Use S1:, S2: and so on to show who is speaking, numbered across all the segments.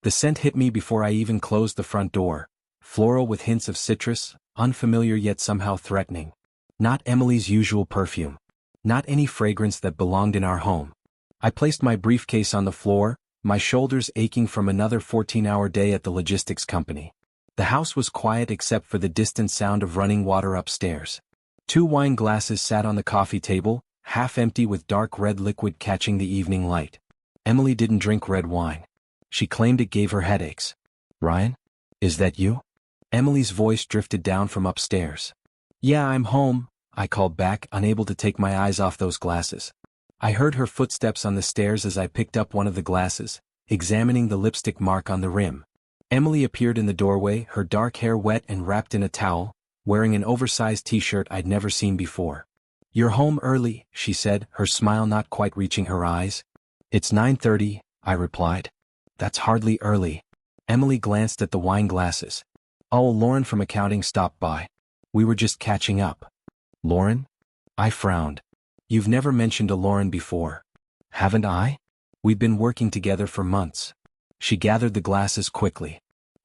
S1: The scent hit me before I even closed the front door, floral with hints of citrus, unfamiliar yet somehow threatening. Not Emily's usual perfume. Not any fragrance that belonged in our home. I placed my briefcase on the floor, my shoulders aching from another 14-hour day at the logistics company. The house was quiet except for the distant sound of running water upstairs. 2 wine glasses sat on the coffee table, half empty with dark red liquid catching the evening light. Emily didn't drink red wine. She claimed it gave her headaches. "Ryan? Is that you?" Emily's voice drifted down from upstairs. "Yeah, I'm home," I called back, unable to take my eyes off those glasses. I heard her footsteps on the stairs as I picked up one of the glasses, examining the lipstick mark on the rim. Emily appeared in the doorway, her dark hair wet and wrapped in a towel, wearing an oversized t-shirt I'd never seen before. "You're home early," she said, her smile not quite reaching her eyes. "It's 9:30, I replied. "That's hardly early." Emily glanced at the wine glasses. "Oh, Lauren from accounting stopped by. We were just catching up." "Lauren?" I frowned. "You've never mentioned a Lauren before." "Haven't I? We've been working together for months." She gathered the glasses quickly.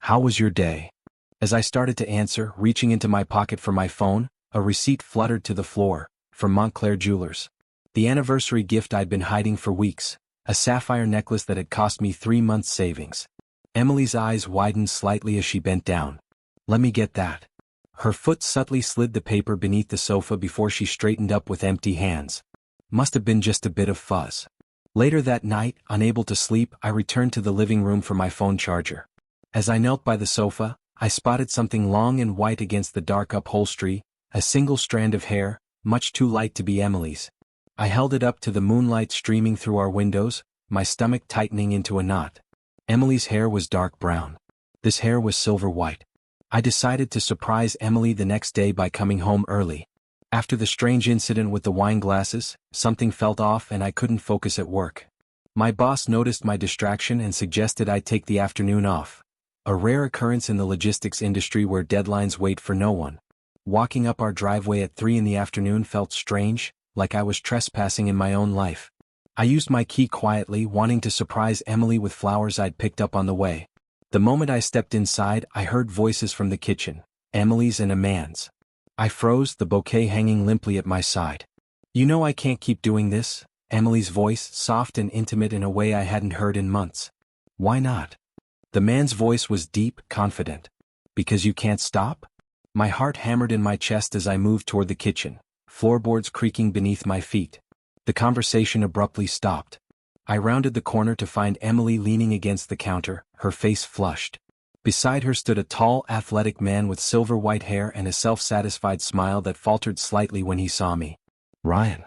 S1: "How was your day?" As I started to answer, reaching into my pocket for my phone, a receipt fluttered to the floor, from Montclair Jewelers. The anniversary gift I'd been hiding for weeks, a sapphire necklace that had cost me 3 months' savings. Emily's eyes widened slightly as she bent down. "Let me get that." Her foot subtly slid the paper beneath the sofa before she straightened up with empty hands. Must have been just a bit of fuzz. Later that night, unable to sleep, I returned to the living room for my phone charger. As I knelt by the sofa, I spotted something long and white against the dark upholstery, a single strand of hair, much too light to be Emily's. I held it up to the moonlight streaming through our windows, my stomach tightening into a knot. Emily's hair was dark brown. This hair was silver white. I decided to surprise Emily the next day by coming home early. After the strange incident with the wine glasses, something felt off and I couldn't focus at work. My boss noticed my distraction and suggested I take the afternoon off. A rare occurrence in the logistics industry where deadlines wait for no one. Walking up our driveway at 3 in the afternoon felt strange, like I was trespassing in my own life. I used my key quietly, wanting to surprise Emily with flowers I'd picked up on the way. The moment I stepped inside, I heard voices from the kitchen, Emily's and a man's. I froze, the bouquet hanging limply at my side. "You know I can't keep doing this," Emily's voice, soft and intimate in a way I hadn't heard in months. "Why not?" The man's voice was deep, confident. "Because you can't stop?" My heart hammered in my chest as I moved toward the kitchen, floorboards creaking beneath my feet. The conversation abruptly stopped. I rounded the corner to find Emily leaning against the counter, her face flushed. Beside her stood a tall, athletic man with silver white hair and a self-satisfied smile that faltered slightly when he saw me. "Ryan."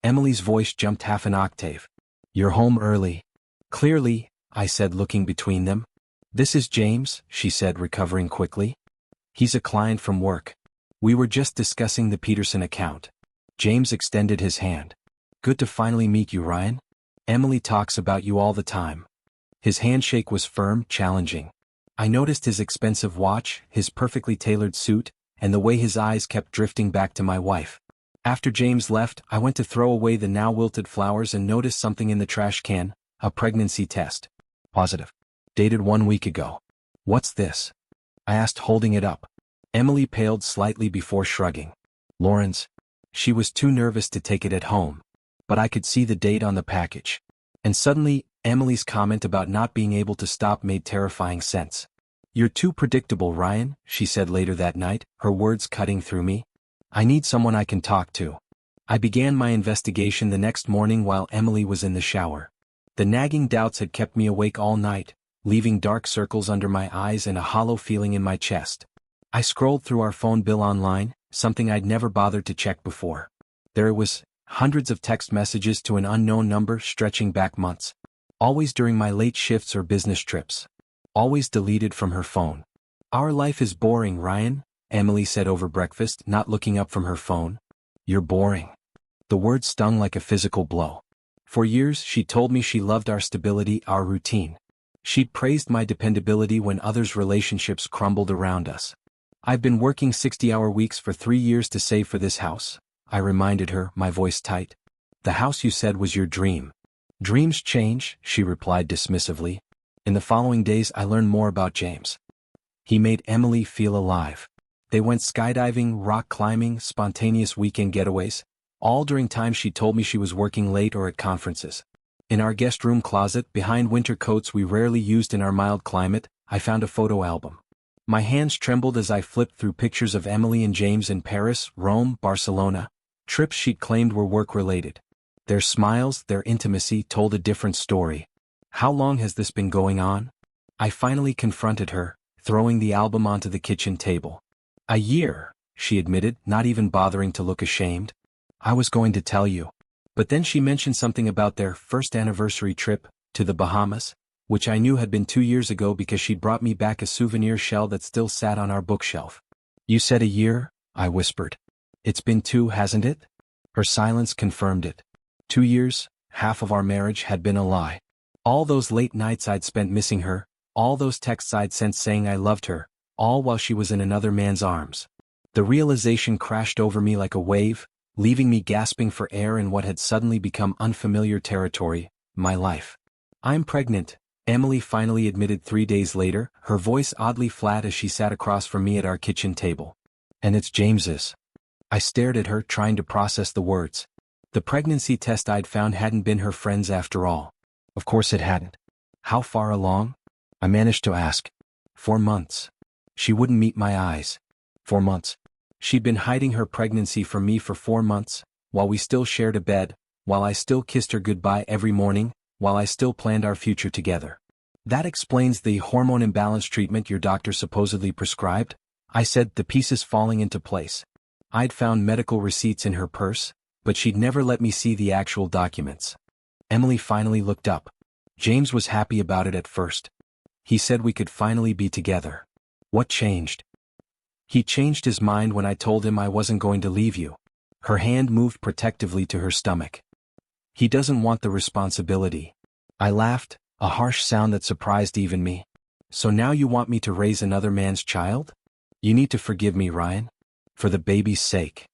S1: Emily's voice jumped half an octave. "You're home early." "Clearly," I said, looking between them. "This is James," she said, recovering quickly. "He's a client from work. We were just discussing the Peterson account." James extended his hand. "Good to finally meet you, Ryan. Emily talks about you all the time." His handshake was firm, challenging. I noticed his expensive watch, his perfectly tailored suit, and the way his eyes kept drifting back to my wife. After James left, I went to throw away the now wilted flowers and noticed something in the trash can, a pregnancy test. Positive. Dated 1 week ago. "What's this?" I asked, holding it up. Emily paled slightly before shrugging. "Lauren's." She was too nervous to take it at home. But I could see the date on the package. And suddenly, Emily's comment about not being able to stop made terrifying sense. "You're too predictable, Ryan," she said later that night, her words cutting through me. "I need someone I can talk to." I began my investigation the next morning while Emily was in the shower. The nagging doubts had kept me awake all night, leaving dark circles under my eyes and a hollow feeling in my chest. I scrolled through our phone bill online, something I'd never bothered to check before. There it was, hundreds of text messages to an unknown number stretching back months. Always during my late shifts or business trips. Always deleted from her phone. "Our life is boring, Ryan," Emily said over breakfast, not looking up from her phone. "You're boring." The word stung like a physical blow. For years, she told me she loved our stability, our routine. She'd praised my dependability when others' relationships crumbled around us. "I've been working 60-hour weeks for 3 years to save for this house," I reminded her, my voice tight. "The house you said was your dream." "Dreams change," she replied dismissively. In the following days I learned more about James. He made Emily feel alive. They went skydiving, rock climbing, spontaneous weekend getaways, all during times she told me she was working late or at conferences. In our guest room closet, behind winter coats we rarely used in our mild climate, I found a photo album. My hands trembled as I flipped through pictures of Emily and James in Paris, Rome, Barcelona, trips she'd claimed were work-related. Their smiles, their intimacy told a different story. How long has this been going on? I finally confronted her, throwing the album onto the kitchen table. A year, she admitted, not even bothering to look ashamed. I was going to tell you. But then she mentioned something about their first anniversary trip to the Bahamas, which I knew had been 2 years ago because she'd brought me back a souvenir shell that still sat on our bookshelf. You said a year? I whispered. It's been 2, hasn't it? Her silence confirmed it. 2 years, half of our marriage had been a lie. All those late nights I'd spent missing her, all those texts I'd sent saying I loved her, all while she was in another man's arms. The realization crashed over me like a wave, leaving me gasping for air in what had suddenly become unfamiliar territory, my life. I'm pregnant, Emily finally admitted 3 days later, her voice oddly flat as she sat across from me at our kitchen table. And it's James's. I stared at her, trying to process the words. The pregnancy test I'd found hadn't been her friend's after all. Of course it hadn't. How far along? I managed to ask. 4 months. She wouldn't meet my eyes. 4 months. She'd been hiding her pregnancy from me for 4 months, while we still shared a bed, while I still kissed her goodbye every morning, while I still planned our future together. That explains the hormone imbalance treatment your doctor supposedly prescribed, I said, the pieces falling into place. I'd found medical receipts in her purse, but she'd never let me see the actual documents. Emily finally looked up. James was happy about it at first. He said we could finally be together. What changed? He changed his mind when I told him I wasn't going to leave you. Her hand moved protectively to her stomach. He doesn't want the responsibility. I laughed, a harsh sound that surprised even me. So now you want me to raise another man's child? You need to forgive me, Ryan. For the baby's sake.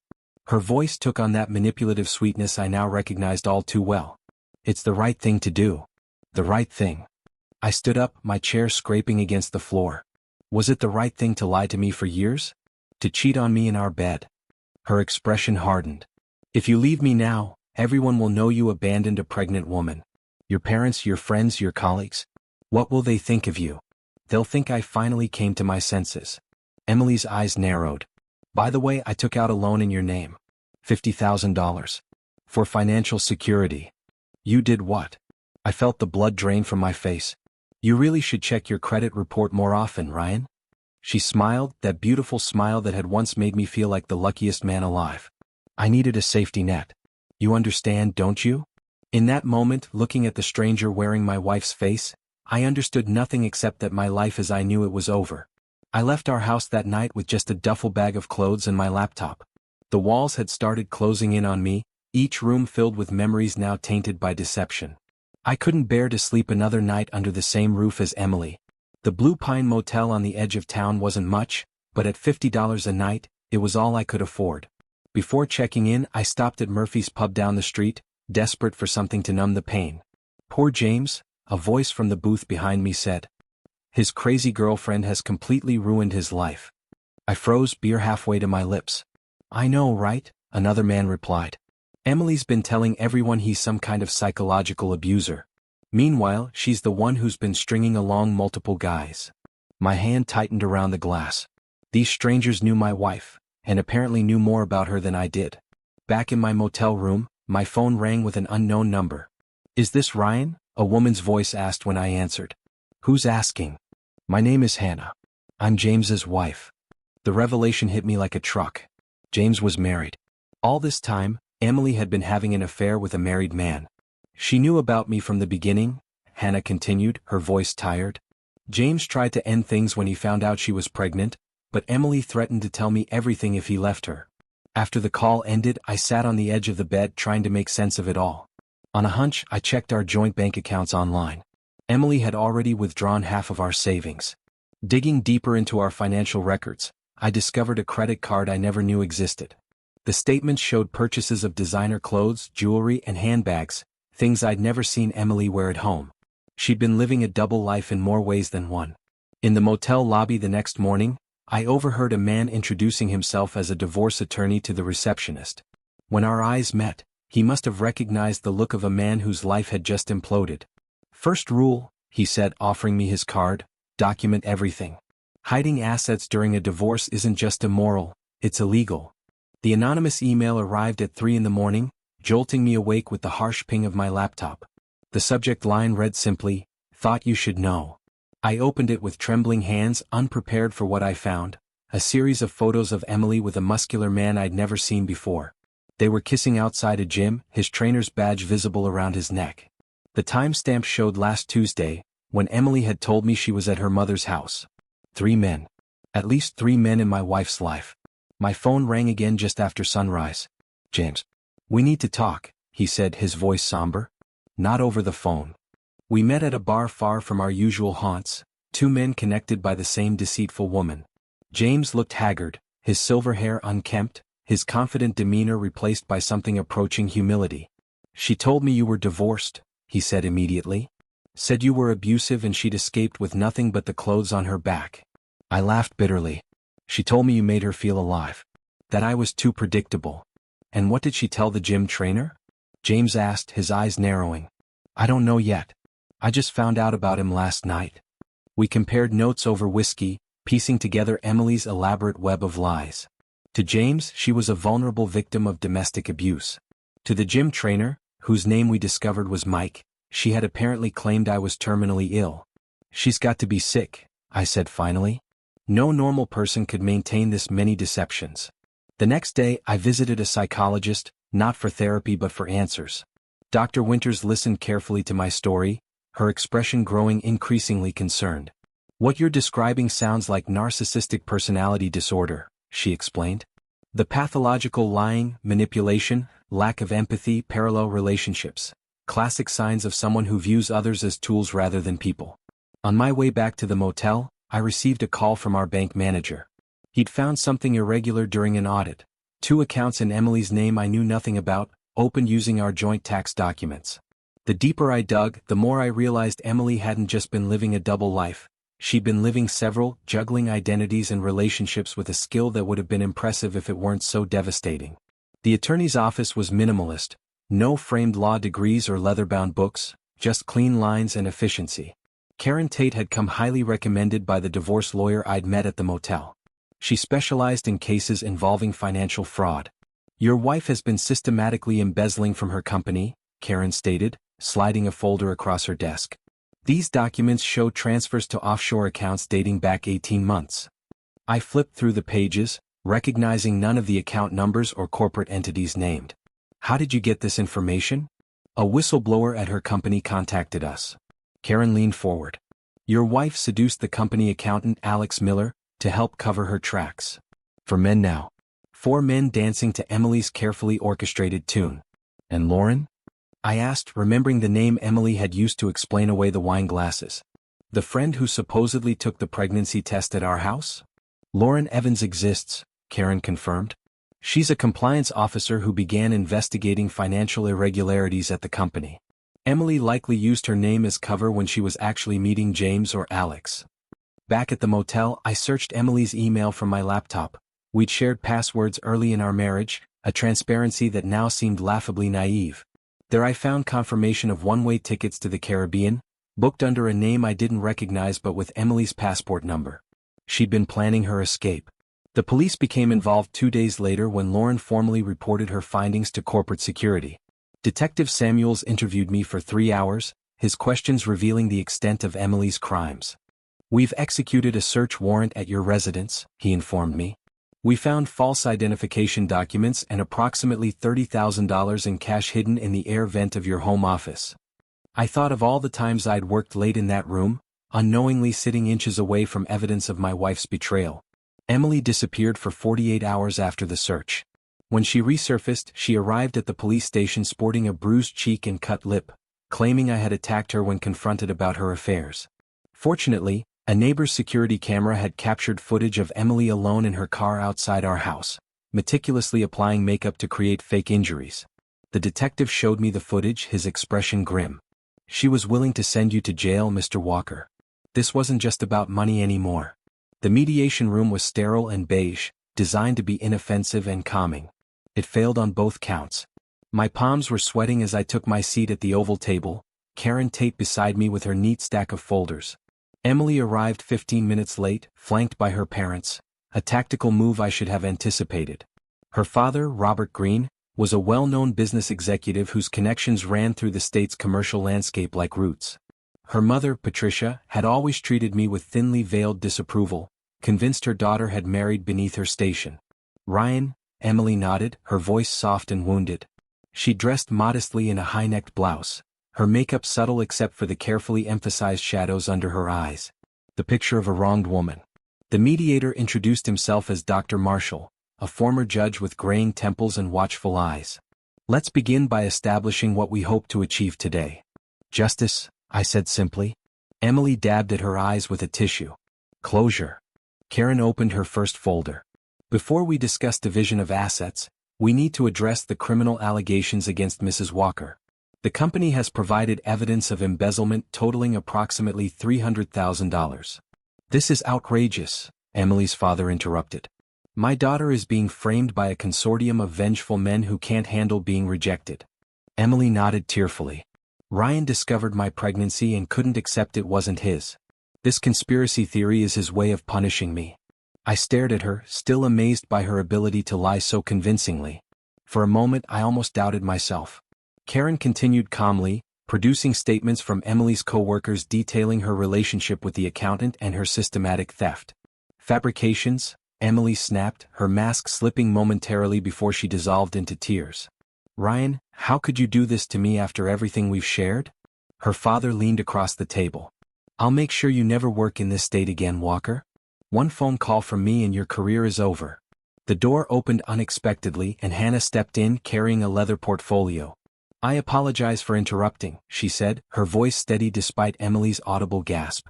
S1: Her voice took on that manipulative sweetness I now recognized all too well. It's the right thing to do. The right thing. I stood up, my chair scraping against the floor. Was it the right thing to lie to me for years? To cheat on me in our bed? Her expression hardened. If you leave me now, everyone will know you abandoned a pregnant woman. Your parents, your friends, your colleagues. What will they think of you? They'll think I finally came to my senses. Emily's eyes narrowed. By the way, I took out a loan in your name. $50,000. For financial security. You did what? I felt the blood drain from my face. You really should check your credit report more often, Ryan. She smiled, that beautiful smile that had once made me feel like the luckiest man alive. I needed a safety net. You understand, don't you? In that moment, looking at the stranger wearing my wife's face, I understood nothing except that my life as I knew it was over. I left our house that night with just a duffel bag of clothes and my laptop. The walls had started closing in on me, each room filled with memories now tainted by deception. I couldn't bear to sleep another night under the same roof as Emily. The Blue Pine Motel on the edge of town wasn't much, but at $50 a night, it was all I could afford. Before checking in, I stopped at Murphy's pub down the street, desperate for something to numb the pain. Poor James, a voice from the booth behind me said. His crazy girlfriend has completely ruined his life. I froze, beer halfway to my lips. I know, right? Another man replied. Emily's been telling everyone he's some kind of psychological abuser. Meanwhile, she's the one who's been stringing along multiple guys. My hand tightened around the glass. These strangers knew my wife, and apparently knew more about her than I did. Back in my motel room, my phone rang with an unknown number. Is this Ryan? A woman's voice asked when I answered. Who's asking? My name is Hannah. I'm James's wife. The revelation hit me like a truck. James was married. All this time, Emily had been having an affair with a married man. She knew about me from the beginning, Hannah continued, her voice tired. James tried to end things when he found out she was pregnant, but Emily threatened to tell me everything if he left her. After the call ended, I sat on the edge of the bed trying to make sense of it all. On a hunch, I checked our joint bank accounts online. Emily had already withdrawn half of our savings. Digging deeper into our financial records, I discovered a credit card I never knew existed. The statements showed purchases of designer clothes, jewelry, and handbags, things I'd never seen Emily wear at home. She'd been living a double life in more ways than one. In the motel lobby the next morning, I overheard a man introducing himself as a divorce attorney to the receptionist. When our eyes met, he must have recognized the look of a man whose life had just imploded. "First rule," he said, offering me his card, "document everything. Hiding assets during a divorce isn't just immoral, it's illegal." The anonymous email arrived at 3 in the morning, jolting me awake with the harsh ping of my laptop. The subject line read simply, "Thought you should know." I opened it with trembling hands, unprepared for what I found: a series of photos of Emily with a muscular man I'd never seen before. They were kissing outside a gym, his trainer's badge visible around his neck. The timestamp showed last Tuesday, when Emily had told me she was at her mother's house. 3 men. At least 3 men in my wife's life. My phone rang again just after sunrise. "James. We need to talk," he said, his voice somber. "Not over the phone." We met at a bar far from our usual haunts, 2 men connected by the same deceitful woman. James looked haggard, his silver hair unkempt, his confident demeanor replaced by something approaching humility. "She told me you were divorced," he said immediately. "Said you were abusive and she'd escaped with nothing but the clothes on her back." I laughed bitterly. "She told me you made her feel alive. That I was too predictable." "And what did she tell the gym trainer?" James asked, his eyes narrowing. "I don't know yet. I just found out about him last night." We compared notes over whiskey, piecing together Emily's elaborate web of lies. To James, she was a vulnerable victim of domestic abuse. To the gym trainer, whose name we discovered was Mike, she had apparently claimed I was terminally ill. "She's got to be sick," I said finally. No normal person could maintain this many deceptions. The next day, I visited a psychologist, not for therapy but for answers. Dr. Winters listened carefully to my story, her expression growing increasingly concerned. "What you're describing sounds like narcissistic personality disorder," she explained. "The pathological lying, manipulation, lack of empathy, parallel relationships. Classic signs of someone who views others as tools rather than people." On my way back to the motel, I received a call from our bank manager. He'd found something irregular during an audit. 2 accounts in Emily's name I knew nothing about, opened using our joint tax documents. The deeper I dug, the more I realized Emily hadn't just been living a double life. She'd been living several, juggling identities and relationships with a skill that would have been impressive if it weren't so devastating. The attorney's office was minimalist, no framed law degrees or leather-bound books, just clean lines and efficiency. Karen Tate had come highly recommended by the divorce lawyer I'd met at the motel. She specialized in cases involving financial fraud. "Your wife has been systematically embezzling from her company," Karen stated, sliding a folder across her desk. "These documents show transfers to offshore accounts dating back 18 months. I flipped through the pages, recognizing none of the account numbers or corporate entities named. "How did you get this information?" "A whistleblower at her company contacted us." Karen leaned forward. "Your wife seduced the company accountant Alex Miller to help cover her tracks." For men now. 4 men dancing to Emily's carefully orchestrated tune. "And Lauren?" I asked, remembering the name Emily had used to explain away the wine glasses. "The friend who supposedly took the pregnancy test at our house?" "Lauren Evans exists," Karen confirmed. "She's a compliance officer who began investigating financial irregularities at the company. Emily likely used her name as cover when she was actually meeting James or Alex." Back at the motel, I searched Emily's email from my laptop. We'd shared passwords early in our marriage, a transparency that now seemed laughably naive. There I found confirmation of one-way tickets to the Caribbean, booked under a name I didn't recognize but with Emily's passport number. She'd been planning her escape. The police became involved 2 days later when Lauren formally reported her findings to corporate security. Detective Samuels interviewed me for 3 hours, his questions revealing the extent of Emily's crimes. "We've executed a search warrant at your residence," he informed me. "We found false identification documents and approximately $30,000 in cash hidden in the air vent of your home office." I thought of all the times I'd worked late in that room, unknowingly sitting inches away from evidence of my wife's betrayal. Emily disappeared for 48 hours after the search. When she resurfaced, she arrived at the police station sporting a bruised cheek and cut lip, claiming I had attacked her when confronted about her affairs. Fortunately, a neighbor's security camera had captured footage of Emily alone in her car outside our house, meticulously applying makeup to create fake injuries. The detective showed me the footage, his expression grim. She was willing to send you to jail, Mr. Walker. This wasn't just about money anymore. The mediation room was sterile and beige, designed to be inoffensive and calming. It failed on both counts. My palms were sweating as I took my seat at the oval table, Karen Tate beside me with her neat stack of folders. Emily arrived 15 minutes late, flanked by her parents, a tactical move I should have anticipated. Her father, Robert Greene, was a well-known business executive whose connections ran through the state's commercial landscape like roots. Her mother, Patricia, had always treated me with thinly veiled disapproval, convinced her daughter had married beneath her station. Ryan, Emily nodded, her voice soft and wounded. She dressed modestly in a high-necked blouse, her makeup subtle except for the carefully emphasized shadows under her eyes. The picture of a wronged woman. The mediator introduced himself as Dr. Marshall, a former judge with graying temples and watchful eyes. Let's begin by establishing what we hope to achieve today. Justice, I said simply. Emily dabbed at her eyes with a tissue. Closure. Karen opened her first folder. Before we discuss division of assets, we need to address the criminal allegations against Mrs. Walker. The company has provided evidence of embezzlement totaling approximately $300,000. This is outrageous, Emily's father interrupted. My daughter is being framed by a consortium of vengeful men who can't handle being rejected. Emily nodded tearfully. Ryan discovered my pregnancy and couldn't accept it wasn't his. This conspiracy theory is his way of punishing me. I stared at her, still amazed by her ability to lie so convincingly. For a moment I almost doubted myself. Karen continued calmly, producing statements from Emily's co-workers detailing her relationship with the accountant and her systematic theft. Fabrications, Emily snapped, her mask slipping momentarily before she dissolved into tears. Ryan, how could you do this to me after everything we've shared? Her father leaned across the table. I'll make sure you never work in this state again, Walker. One phone call from me and your career is over. The door opened unexpectedly and Hannah stepped in carrying a leather portfolio. I apologize for interrupting, she said, her voice steady despite Emily's audible gasp.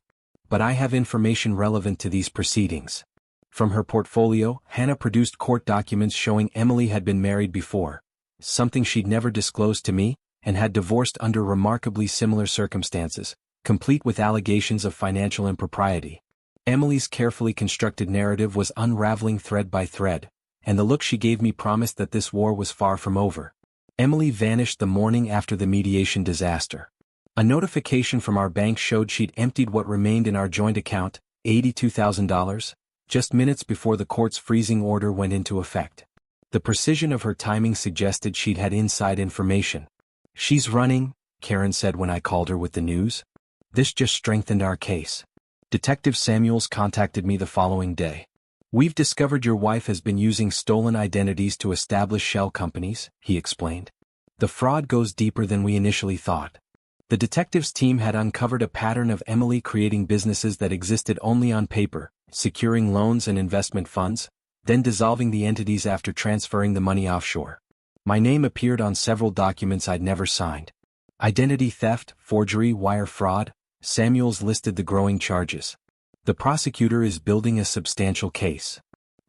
S1: But I have information relevant to these proceedings. From her portfolio, Hannah produced court documents showing Emily had been married before, something she'd never disclosed to me, and had divorced under remarkably similar circumstances, complete with allegations of financial impropriety. Emily's carefully constructed narrative was unraveling thread by thread, and the look she gave me promised that this war was far from over. Emily vanished the morning after the mediation disaster. A notification from our bank showed she'd emptied what remained in our joint account, $82,000, just minutes before the court's freezing order went into effect. The precision of her timing suggested she'd had inside information. She's running, Karen said when I called her with the news. This just strengthened our case. Detective Samuels contacted me the following day. We've discovered your wife has been using stolen identities to establish shell companies, he explained. The fraud goes deeper than we initially thought. The detectives' team had uncovered a pattern of Emily creating businesses that existed only on paper, securing loans and investment funds, then dissolving the entities after transferring the money offshore. My name appeared on several documents I'd never signed. Identity theft, forgery, wire fraud. Samuels listed the growing charges. The prosecutor is building a substantial case.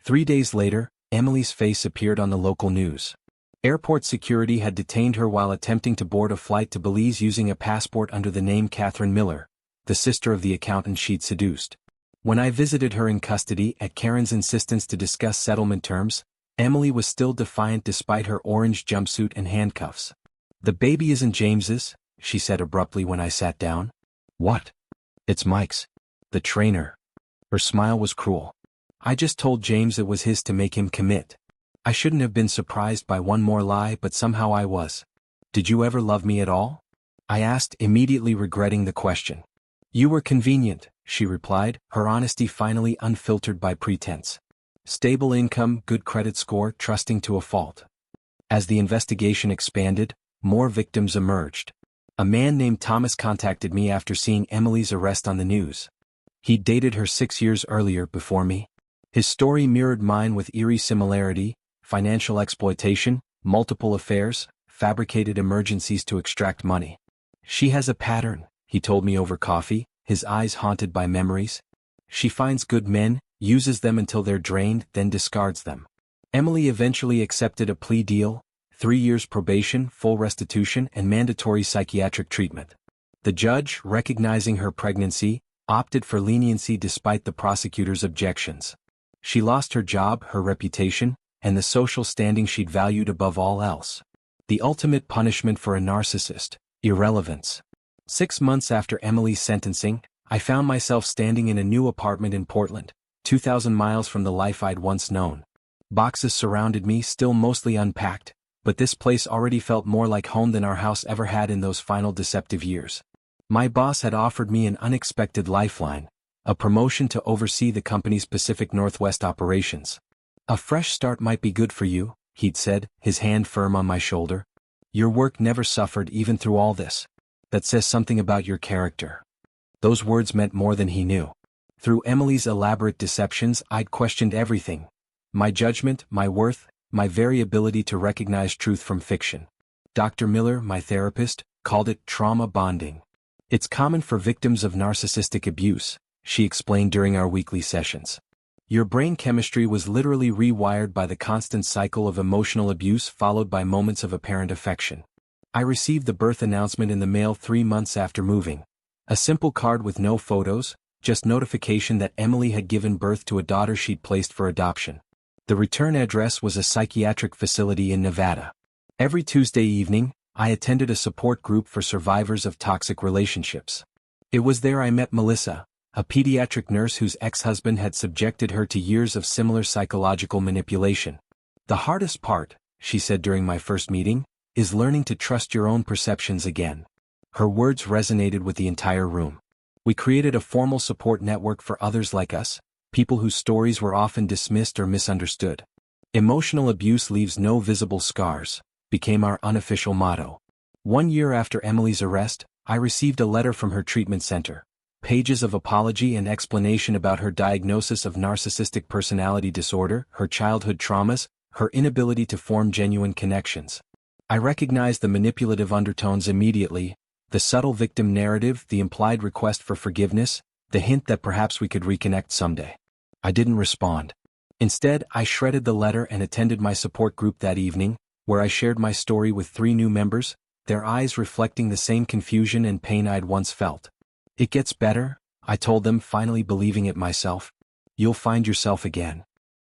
S1: 3 days later, Emily's face appeared on the local news. Airport security had detained her while attempting to board a flight to Belize using a passport under the name Catherine Miller, the sister of the accountant she'd seduced. When I visited her in custody at Karen's insistence to discuss settlement terms, Emily was still defiant despite her orange jumpsuit and handcuffs. The baby isn't James's, she said abruptly when I sat down. What? It's Mike's. The trainer. Her smile was cruel. I just told James it was his to make him commit. I shouldn't have been surprised by one more lie, but somehow I was. Did you ever love me at all? I asked, immediately regretting the question. You were convenient, she replied, her honesty finally unfiltered by pretense. Stable income, good credit score, trusting to a fault. As the investigation expanded, more victims emerged. A man named Thomas contacted me after seeing Emily's arrest on the news. He'd dated her 6 years earlier before me. His story mirrored mine with eerie similarity: financial exploitation, multiple affairs, fabricated emergencies to extract money. She has a pattern, he told me over coffee, his eyes haunted by memories. She finds good men, uses them until they're drained, then discards them. Emily eventually accepted a plea deal, 3 years probation, full restitution, and mandatory psychiatric treatment. The judge, recognizing her pregnancy, opted for leniency despite the prosecutor's objections. She lost her job, her reputation, and the social standing she'd valued above all else. The ultimate punishment for a narcissist: irrelevance. 6 months after Emily's sentencing, I found myself standing in a new apartment in Portland, 2,000 miles from the life I'd once known. Boxes surrounded me, still mostly unpacked, but this place already felt more like home than our house ever had in those final deceptive years. My boss had offered me an unexpected lifeline: a promotion to oversee the company's Pacific Northwest operations. "A fresh start might be good for you," he'd said, his hand firm on my shoulder. "Your work never suffered even through all this. That says something about your character." Those words meant more than he knew. Through Emily's elaborate deceptions, I'd questioned everything: my judgment, my worth, my very ability to recognize truth from fiction. Dr. Miller, my therapist, called it trauma bonding. "It's common for victims of narcissistic abuse," she explained during our weekly sessions. "Your brain chemistry was literally rewired by the constant cycle of emotional abuse followed by moments of apparent affection." I received the birth announcement in the mail 3 months after moving. A simple card with no photos, just notification that Emily had given birth to a daughter she'd placed for adoption. The return address was a psychiatric facility in Nevada. Every Tuesday evening, I attended a support group for survivors of toxic relationships. It was there I met Melissa, a pediatric nurse whose ex-husband had subjected her to years of similar psychological manipulation. "The hardest part," she said during my first meeting, "is learning to trust your own perceptions again." Her words resonated with the entire room. We created a formal support network for others like us, people whose stories were often dismissed or misunderstood. "Emotional abuse leaves no visible scars," became our unofficial motto. 1 year after Emily's arrest, I received a letter from her treatment center. Pages of apology and explanation about her diagnosis of narcissistic personality disorder, her childhood traumas, her inability to form genuine connections. I recognized the manipulative undertones immediately: the subtle victim narrative, the implied request for forgiveness, the hint that perhaps we could reconnect someday. I didn't respond. Instead, I shredded the letter and attended my support group that evening, where I shared my story with 3 new members, their eyes reflecting the same confusion and pain I'd once felt. "It gets better," I told them, finally believing it myself. "You'll find yourself again."